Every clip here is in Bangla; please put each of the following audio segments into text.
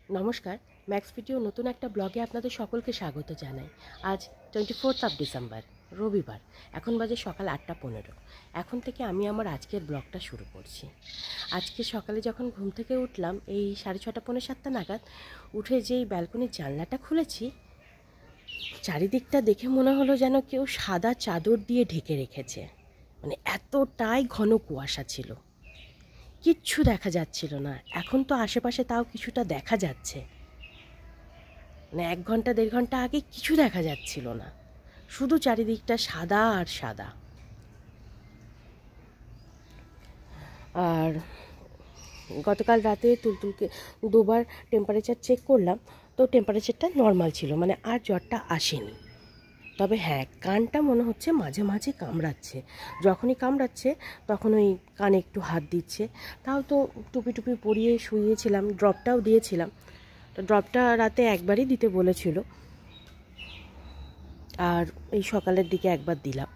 নমস্কার, ম্যাক্স ভিডিও নতুন একটা ব্লগে আপনাদের সকলকে স্বাগত জানাই। আজ 24 ডিসেম্বর, রবিবার। এখন বাজে সকাল 8:15। এখন থেকে আমি আমার আজকের ব্লগটা শুরু করছি। আজকে সকালে যখন ঘুম থেকে উঠলাম, এই 6:30 পৌনে 7টা নাগাদ উঠে যেই ব্যালকনির জানলাটা খুলেছি, চারিদিকটা দেখে মনে হলো যেন কেউ সাদা চাদর দিয়ে ঢেকে রেখেছে। মানে এতটাই ঘন কুয়াশা ছিল, কিচ্ছু দেখা যাচ্ছিল না। এখন তো আশেপাশে তাও কিছুটা দেখা যাচ্ছে, মানে 1 ঘন্টা 1.5 ঘন্টা আগে কিছু দেখা যাচ্ছিল না, শুধু চারিদিকটা সাদা আর সাদা। আর গতকাল রাতে তুলতুলকে দুবার টেম্পারেচার চেক করলাম, তো টেম্পারেচারটা নর্মাল ছিল, মানে আর জ্বরটা আসেনি। তবে হ্যাঁ, কানটা মনে হচ্ছে মাঝে মাঝে কামড়াচ্ছে। যখনই কামড়াচ্ছে তখন ওই কানে একটু হাত দিচ্ছে। তাও তো টুপি টুপি পরিয়ে শুইয়েছিলাম, ড্রপটাও দিয়েছিলাম। তো ড্রপটা রাতে একবারই দিতে বলেছিল, আর এই সকালের দিকে একবার দিলাম।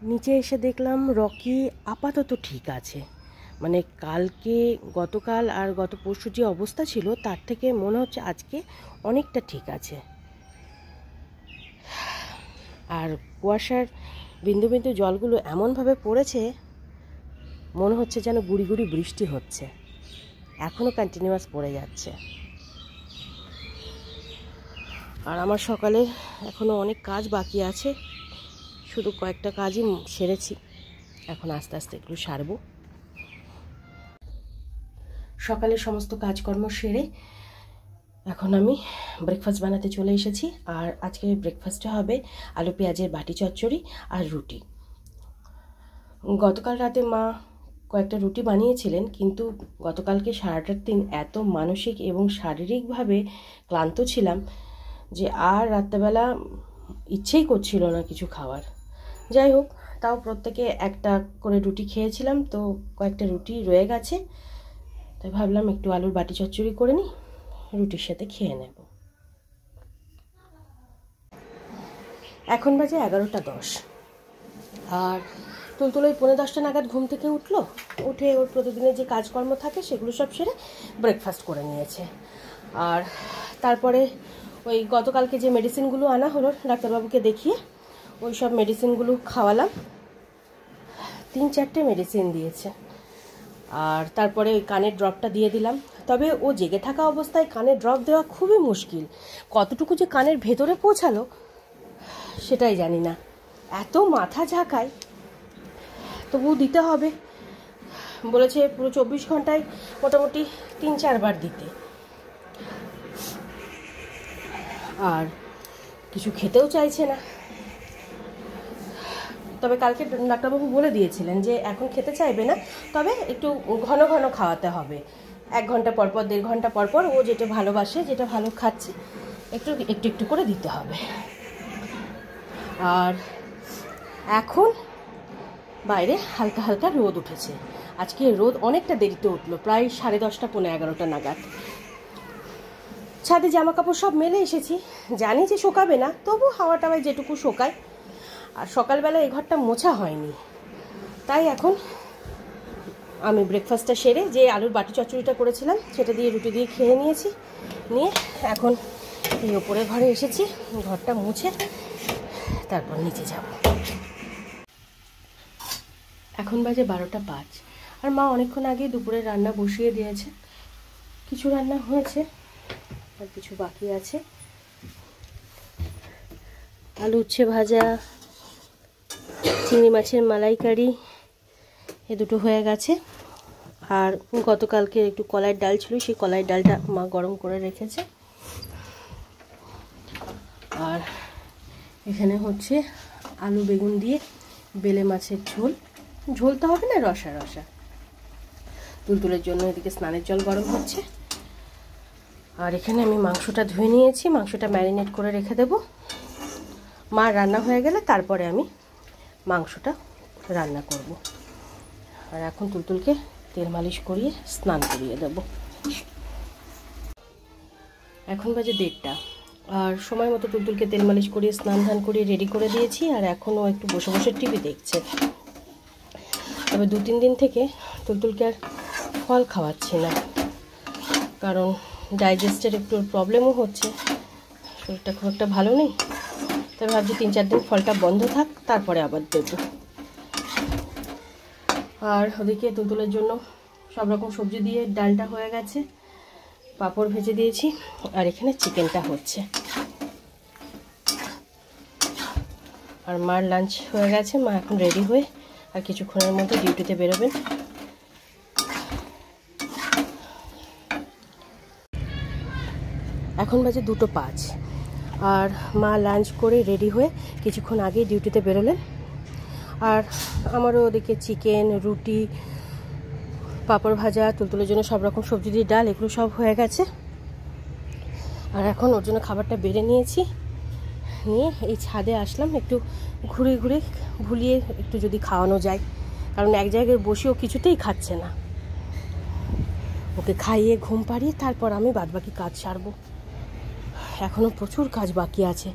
নিচে এসে দেখলাম রকি আপাতত ঠিক আছে। মানে গতকাল আর গত পরশু যে অবস্থা ছিল তার থেকে মনে হচ্ছে আজকে অনেকটা ঠিক আছে। আর কুয়াশার বিন্দু বিন্দু জলগুলো এমনভাবে পড়েছে, মনে হচ্ছে যেন গুড়ি গুড়ি বৃষ্টি হচ্ছে, এখনও কন্টিনিউয়াস পড়ে যাচ্ছে। আর আমার সকালে এখনও অনেক কাজ বাকি আছে, শুধু কয়েকটা কাজই সেরেছি, এখন আস্তে আস্তে এগুলো সারবো। সকালে সমস্ত কাজকর্ম সেরে এখন আমি ব্রেকফাস্ট বানাতে চলে এসেছি। আর আজকে ব্রেকফাস্টে হবে আলু পেঁয়াজের বাটি চচ্চড়ি আর রুটি। গতকাল রাতে মা কয়েকটা রুটি বানিয়েছিলেন, কিন্তু গতকালকে সারাটার দিন এত মানসিক এবং শারীরিকভাবে ক্লান্ত ছিলাম যে আর রাত্রেবেলা ইচ্ছেই করছিল না কিছু খাওয়ার। যাই হোক, তাও প্রত্যেকে একটা করে রুটি খেয়েছিলাম, তো কয়েকটা রুটি রয়ে গেছে, তাই ভাবলাম একটু আলুর বাটি চচ্চড়ি করে নিই, রুটির সাথে খেয়ে নেব। এখন বাজে 11:10, আর তুলতুল ওই 9:45 নাগাদ ঘুম থেকে উঠে ওর প্রতিদিনের যে কাজকর্ম থাকে সেগুলো সব সেরে ব্রেকফাস্ট করে নিয়েছে। আর তারপরে ওই গতকালকে যে মেডিসিনগুলো আনা হলো ডাক্তারবাবুকে দেখিয়ে, ওই সব মেডিসিনগুলো খাওয়ালাম। 3-4টে মেডিসিন দিয়েছে। আর তারপরে ওই কানের ড্রপটা দিয়ে দিলাম। তবে ও জেগে থাকা অবস্থায় কানের ড্রপ দেওয়া খুবই মুশকিল, কতটুকু যে কানের ভেতরে পৌঁছালো সেটাই জানি না, এত মাথা ঝাঁকায়। তবু দিতে হবে বলেছে, পুরো 24 ঘন্টায় মোটামুটি 3-4 বার দিতে। আর কিছু খেতেও চাইছে না। তবে কালকে ডাক্তারবাবু বলে দিয়েছিলেন যে এখন খেতে চাইবে না, তবে একটু ঘন ঘন খাওয়াতে হবে। 1 ঘন্টা পরপর 1.5 ঘন্টা পরপর ও যেটা ভালোবাসে, যেটা ভালো খাচ্ছে, একটু একটু একটু করে দিতে হবে। আর এখন বাইরে হালকা হালকা রোদ উঠেছে। আজকে রোদ অনেকটা দেরিতে উঠলো, প্রায় 10:30 পৌনে 11টা নাগাদ। ছাদে জামা কাপড় সব মেলে এসেছি, জানি যে শোকাবে না, তবু হাওয়া টাওয়ায় যেটুকু শোকায়। আর সকালবেলা এই ঘরটা মোছা হয়নি, তাই এখন আমি ব্রেকফাস্টটা সেরে যে আলুর বাটি চচ্চড়িটা করেছিলাম সেটা দিয়ে রুটি দিয়ে খেয়ে নিয়েছি। নিয়ে এখন এই ওপরের ঘরে এসেছি, ঘরটা মুছে তারপর নিচে যাব। এখন বাজে 12:05, আর মা অনেকক্ষণ আগে দুপুরের রান্না বসিয়ে দিয়েছে। কিছু রান্না হয়েছে আর কিছু বাকি আছে। আলু উচ্ছে ভাজা, চিংড়ি মাছের মালাইকারি, এ দুটো হয়ে গেছে। আর গতকালকে একটু কলাইয়ের ডাল ছিল, সেই কলাইয়ের ডালটা মা গরম করে রেখেছে। আর এখানে হচ্ছে আলু বেগুন দিয়ে বেলে মাছের ঝোল তো হবে না, রসা রসা। তুলতুলের জন্য এদিকে স্নানের জল গরম হচ্ছে। আর এখানে আমি মাংসটা ধুয়ে নিয়েছি, মাংসটা ম্যারিনেট করে রেখে দেব। মা রান্না হয়ে গেলে তারপরে আমি মাংসটা রান্না করব। আর এখন তুলতুলকে তেল মালিশ করিয়ে স্নান করিয়ে দেব। এখন বাজে 1:30, আর সময় মতো তুলতুলকে তেল মালিশ করিয়ে স্নান ধান করিয়ে রেডি করে দিয়েছি। আর এখনও একটু বসে বসে টিভি দেখছে। তবে 2-3 দিন থেকে তুলতুলকে আর ফল খাওয়াচ্ছি না, কারণ ডাইজেস্টের একটু প্রবলেমও হচ্ছে, শরীরটা খুব একটা ভালো নেই। তবে ভাবছি 3-4 দিন ফলটা বন্ধ থাক, তারপরে আবার দেবো। আর ওদিকে তুলতুলের জন্য সব রকম সবজি দিয়ে ডালটা হয়ে গেছে, পাঁপড় ভেজে দিয়েছি, আর এখানে চিকেনটা হচ্ছে। আর মার লাঞ্চ হয়ে গেছে, মা এখন রেডি হয়ে আর কিছুক্ষণের মধ্যে ডিউটিতে বেরোবেন। এখন বাজে 2:05, আর মা লাঞ্চ করে রেডি হয়ে কিছুক্ষণ আগেই ডিউটিতে বেরোলেন। আর আমারও ওদিকে চিকেন, রুটি, পাঁপড় ভাজা, তুলতুলের জন্য সব রকম সবজি দিয়ে ডাল, এগুলো সব হয়ে গেছে। আর এখন ওর জন্য খাবারটা বেড়ে নিয়েছি, নিয়ে এই ছাদে আসলাম একটু ঘুরে ঘুরে ভুলিয়ে একটু যদি খাওয়ানো যায়, কারণ এক জায়গায় বসেও কিছুতেই খাচ্ছে না। ওকে খাইয়ে ঘুম পাড়িয়ে তারপর আমি বাদবাকি কাজ সারবো। এখনও প্রচুর কাজ বাকি আছে।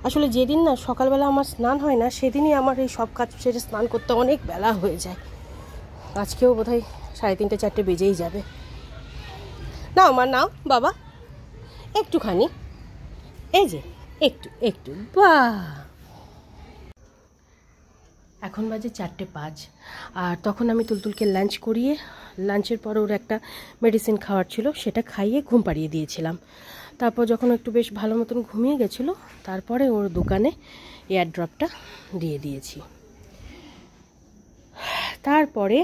আসলে যেদিন না সকালবেলা আমার স্নান হয় না, সেদিনই আমার এই সব কাজ সেরে স্নান করতে অনেক বেলা হয়ে যায়। আজকেও বোধহয় 3:30-4 বেজেই যাবে। নাও মা, নাও বাবা, একটুখানি, এই যে একটু একটু, বাহ। এখন বাজে 4:05, আর তখন আমি তুলতুলকে লাঞ্চ করিয়ে, লাঞ্চের পর ওর একটা মেডিসিন খাওয়ার ছিল, সেটা খাইয়ে ঘুম পাড়িয়ে দিয়েছিলাম। তারপর যখন একটু বেশ ভালো মতন ঘুমিয়ে গেছিলো, তারপরে ওর দোকানে এয়ার ড্রপটা দিয়ে দিয়েছি। তারপরে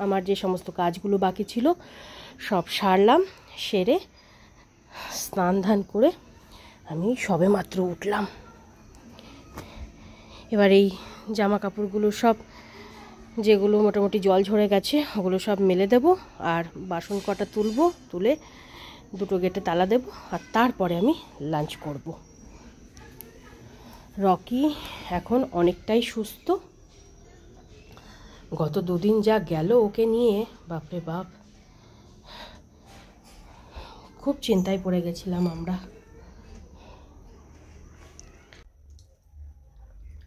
আমার যে সমস্ত কাজগুলো বাকি ছিল সব সারলাম, সেরে স্নান ধান করে আমি সবে মাত্র উঠলাম। এবার এই জামা কাপড়গুলো সব, যেগুলো মোটামুটি জল ঝরে গেছে, ওগুলো সব মেলে দেব, আর বাসন কটা তুলবো, তুলে 2 গেটে তালা দেব, আর তারপরে আমি লাঞ্চ করব। রকি এখন অনেকটাই সুস্থ। গত 2 দিন যা গেল ওকে নিয়ে, বাপরে বাপ, খুব চিন্তায় পড়ে গেছিলাম আমরা।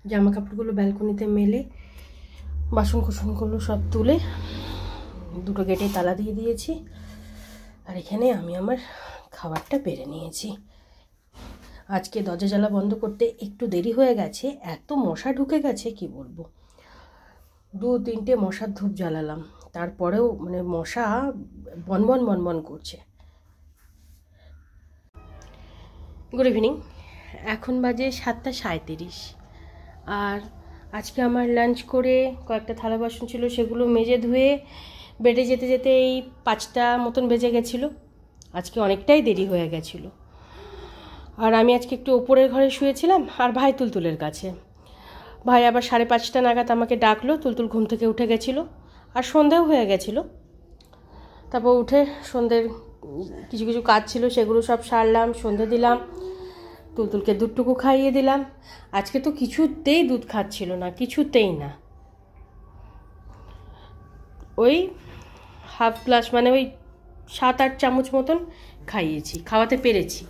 জামা কাপড়গুলো ব্যালকনিতে মেলে বাসন কোসনগুলো সব তুলে 2 গেটে তালা দিয়ে দিয়েছি, আর এখানে আমি আমার খাবারটা বেড়ে নিয়েছি। আজকে দরজা জ্বালা বন্ধ করতে একটু দেরি হয়ে গেছে, এত মশা ঢুকে গেছে কি বলবো। 2-3টে মশার ধূপ জ্বালালাম, তারপরেও মানে মশা বনবন বনবন করছে। গুড ইভিনিং, এখন বাজে 7:37, আর আজকে আমার লাঞ্চ করে কয়েকটা থালা বাসন ছিল, সেগুলো মেজে ধুয়ে বেডে যেতে যেতে এই 5টা মতন বেজে গেছিলো। আজকে অনেকটাই দেরি হয়ে গেছিলো। আর আমি আজকে একটু ওপরের ঘরে শুয়েছিলাম, আর ভাই তুলতুলের কাছে। ভাই আবার 5:30 নাগাদ আমাকে ডাকলো, তুলতুল ঘুম থেকে উঠে গেছিলো, আর সন্ধেও হয়ে গেছিলো। তারপর উঠে সন্ধ্যের কিছু কিছু কাজ ছিল, সেগুলো সব সারলাম, সন্ধে দিলাম, তুলতুলকে দুধটুকু খাইয়ে দিলাম। আজকে তো কিছুতেই দুধ খাচ্ছিল না, কিছুতেই না। ওই হাফ গ্লাস, মানে ওই 7-8 চামচ মতন খাইয়েছি, খাওয়াতে পেরেছি।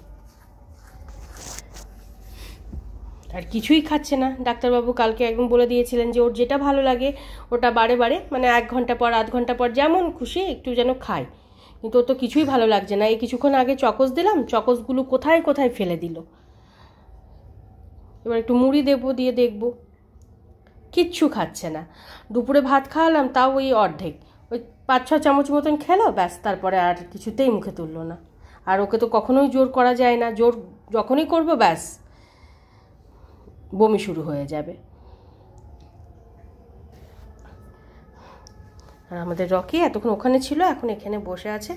আর কিছুই খাচ্ছে না। ডাক্তারবাবু কালকে একদম বলে দিয়েছিলেন যে ওর যেটা ভালো লাগে ওটা বারে বারে, মানে 1 ঘন্টা পর, আধ ঘন্টা পর, যেমন খুশি একটু যেন খায়। কিন্তু ওর তো কিছুই ভালো লাগছে না। এই কিছুক্ষণ আগে চকোস দিলাম, চকোসগুলো কোথায় কোথায় ফেলে দিল। এবার একটু মুড়ি দেবো, দিয়ে দেখবো, কিচ্ছু খাচ্ছে না। দুপুরে ভাত খাওয়ালাম, তাও ওই অর্ধেক, ওই 5-6 চামচ মতন খেলো, ব্যাস, তারপরে আর কিছুতেই মুখে তুললো না। আর ওকে তো কখনোই জোর করা যায় না, জোর যখনই করবো ব্যাস বমি শুরু হয়ে যাবে। আর আমাদের রকি এতক্ষণ ওখানে ছিল, এখন এখানে বসে আছে,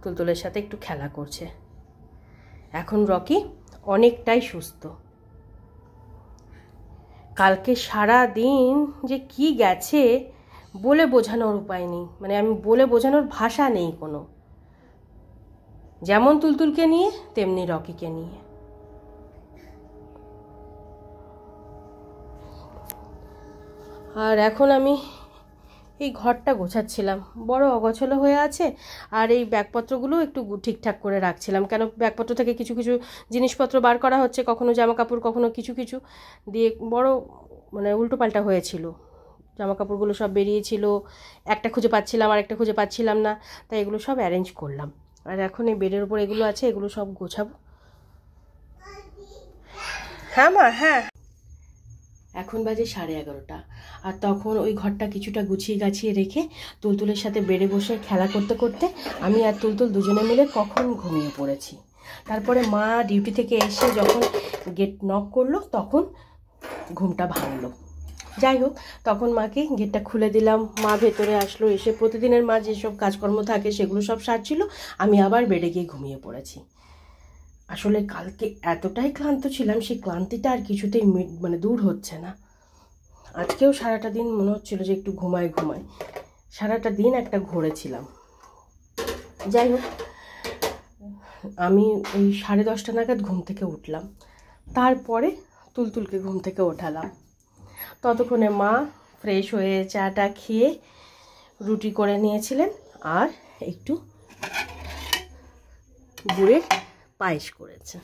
তুলতুলের সাথে একটু খেলা করছে। এখন রকি অনেকটাই সুস্থ। কালকে সারা দিন যে কি গেছে বলে বোঝানোর উপায় নেই, মানে আমি বলে বোঝানোর ভাষা নেই কোনো। যেমন তুলতুলকে নিয়ে, তেমনি রকিকে নিয়ে। আর এখন আমি এই ঘরটা গোছাচ্ছিলাম, বড় অগোছালো হয়ে আছে, আর এই ব্যাগপত্রগুলো একটু ঠিকঠাক করে রাখছিলাম, কেন ব্যাগপত্র থেকে কিছু কিছু জিনিসপত্র বার করা হচ্ছে, কখনো জামা কাপড়, কখনো কিছু কিছু দিয়ে বড় মানে উল্টোপাল্টা হয়েছিল। জামা কাপড়গুলো সব বেরিয়েছিল, একটা খুঁজে পাচ্ছিলাম আর একটা খুঁজে পাচ্ছিলাম না, তাই এগুলো সব অ্যারেঞ্জ করলাম। আর এখন এই বেডের উপর এগুলো আছে, এগুলো সব গোছাবো। হ্যাঁ মা, হ্যাঁ। এখন বাজে 11:30, আর তখন ওই ঘরটা কিছুটা গুছিয়ে গাছিয়ে রেখে তুলতুলের সাথে বেডে বসে খেলা করতে করতে আমি আর তুলতুল দুজনে মিলে কখন ঘুমিয়ে পড়েছি। তারপরে মা ডিউটি থেকে এসে যখন গেট নক করলো তখন ঘুমটা ভাঙলো। যাই হোক, তখন মাকে গেটটা খুলে দিলাম, মা ভেতরে আসলো, এসে প্রতিদিনের মা যেসব কাজকর্ম থাকে সেগুলো সব সারছিল, আমি আবার বেডে গিয়ে ঘুমিয়ে পড়েছি। আসলে কালকে এতটাই ক্লান্ত ছিলাম, সেই ক্লান্তিটা আর কিছুতেই দূর হচ্ছে না। আজকেও সারাটা দিন মনে হচ্ছিল যে একটু ঘুমাই, সারাটা দিন একটা ঘুরেছিলাম। যাই হোক, আমি ওই 10:30 নাগাদ ঘুম থেকে উঠলাম, তারপরে তুলতুলকে ঘুম থেকে ওঠালাম। ততক্ষণে মা ফ্রেশ হয়ে চাটা খেয়ে রুটি করে নিয়েছিলেন আর একটু গুড়ের পায়েস করেছে।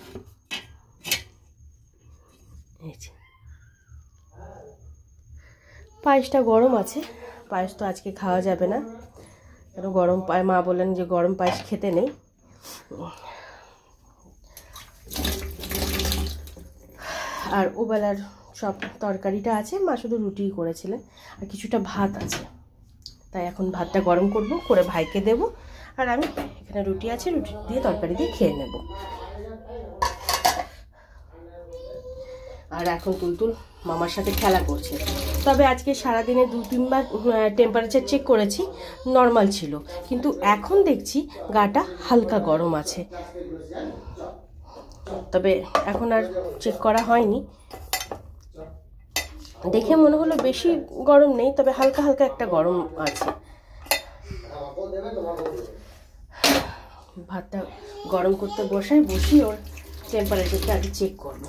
পায়েসটা গরম আছে, পায়েস তো আজকে খাওয়া যাবে না, কেন গরম মা বললেন যে গরম পায়েস খেতে নেই। আর ওবেলার সব তরকারিটা আছে, মা শুধু রুটি করেছিলেন, আর কিছুটা ভাত আছে, তাই এখন ভাতটা গরম করে ভাইকে দেব, আর আমি এখানে রুটি আছে, রুটি দিয়ে তরকারি দিয়ে খেয়ে নেব। আর এখন তুলতুল মামার সাথে খেলা করছে। তবে আজকে সারাদিনে 2-3 বার টেম্পারেচার চেক করেছি, নর্মাল ছিল, কিন্তু এখন দেখছি গাটা হালকা গরম আছে। তবে এখন আর চেক করা হয়নি, দেখে মনে হলো বেশি গরম নেই, তবে হালকা হালকা একটা গরম আছে। ভাতটা গরম করতে বসি ওর টেম্পারেচারটা আগে চেক করব,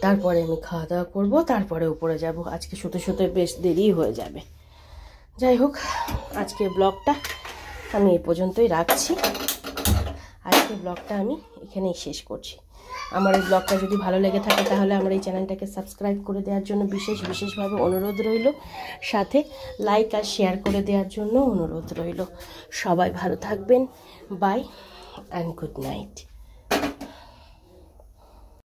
তারপরে আমি খাওয়া দাওয়া করবো, তারপরে উপরে যাব। আজকে শুতে বেশ দেরি হয়ে যাবে। যাই হোক, আজকে ব্লগটা আমি এই পর্যন্তই রাখছি। আজকে ব্লগটা আমি এখানেই শেষ করছি। আমার এই ব্লগটা যদি ভালো লেগে থাকে তাহলে আমার এই চ্যানেলটাকে সাবস্ক্রাইব করে দেওয়ার জন্য বিশেষভাবে অনুরোধ রইল, সাথে লাইক আর শেয়ার করে দেওয়ার জন্য অনুরোধ রইল। সবাই ভালো থাকবেন। Bye and good night.